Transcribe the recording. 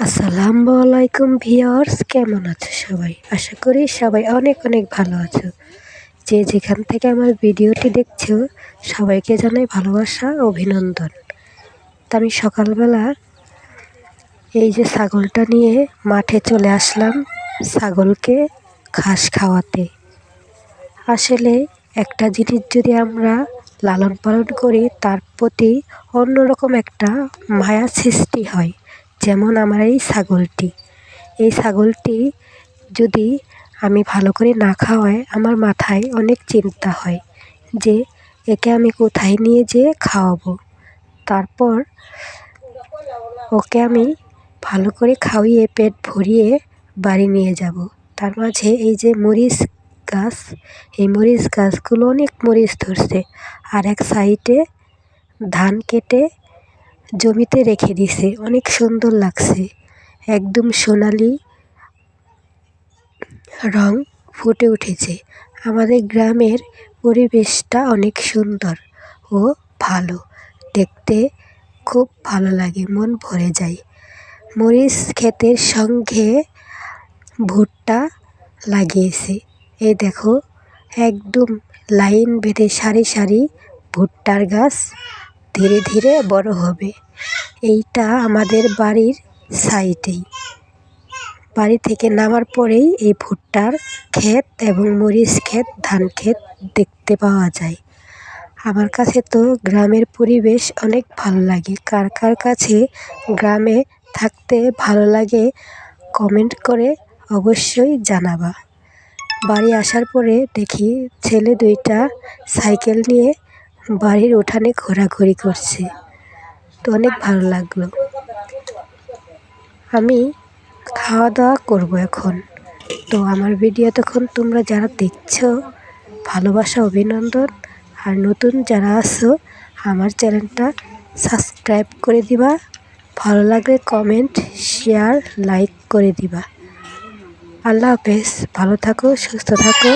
আসসালামু আলাইকুম ভিউয়ার্স, কেমন আছো সবাই? আশা করি সবাই অনেক অনেক ভালো আছো। যে যেখান থেকে আমার ভিডিওটি দেখছো সবাইকে জানাই ভালোবাসা, অভিনন্দন। তা আমি সকালবেলা এই যে ছাগলটা নিয়ে মাঠে চলে আসলাম ছাগলকে ঘাস খাওয়াতে। আসলে একটা জিনিস যদি আমরা লালন পালন করি তার প্রতি অন্যরকম একটা মায়া সৃষ্টি হয়। যেমন আমার এই ছাগলটি যদি আমি ভালো করে না খাওয়াই আমার মাথায় অনেক চিন্তা হয় যে একে আমি কোথায় নিয়ে যেয়ে খাওয়াবো। তারপর ওকে আমি ভালো করে খাওয়িয়ে পেট ভরিয়ে বাড়ি নিয়ে যাব। তার মাঝে এই যে মরিচ গাছ, এই মরিচ গাছগুলো অনেক মরিচ ধরছে। আর এক সাইডে ধান কেটে জমিতে রেখে দিছে, অনেক সুন্দর লাগছে। একদম সোনালি রং ফুটে উঠেছে। আমাদের গ্রামের পরিবেশটা অনেক সুন্দর ও ভালো, দেখতে খুব ভালো লাগে, মন ভরে যায়। মরিচ ক্ষেতের সঙ্গে ভুট্টা লাগিয়েছে। এই দেখো, একদম লাইন বেঁধে সারি সারি ভুট্টার গাছ ধীরে ধীরে বড় হবে। এইটা আমাদের বাড়ির সাইডেই, বাড়ি থেকে নামার পরেই এই ভুট্টার ক্ষেত এবং মরিচ ক্ষেত, ধান ক্ষেত দেখতে পাওয়া যায়। আমার কাছে তো গ্রামের পরিবেশ অনেক ভালো লাগে। কার কার কাছে গ্রামে থাকতে ভালো লাগে কমেন্ট করে অবশ্যই জানাবা। বাড়ি আসার পরে দেখি ছেলে দুইটা সাইকেল নিয়ে বাড়ির উঠানে ঘোরাঘুরি করছে, তো অনেক ভালো লাগলো। আমি খাওয়া দাওয়া করবো এখন। তো আমার ভিডিও তখন তোমরা যারা দেখছো ভালোবাসা, অভিনন্দন। আর নতুন যারা আছো আমার চ্যানেলটা সাবস্ক্রাইব করে দিবা। ভালো লাগলে কমেন্ট, শেয়ার, লাইক করে দিবা। আল্লাহ হাফেজ, ভালো থাকো, সুস্থ থাকো।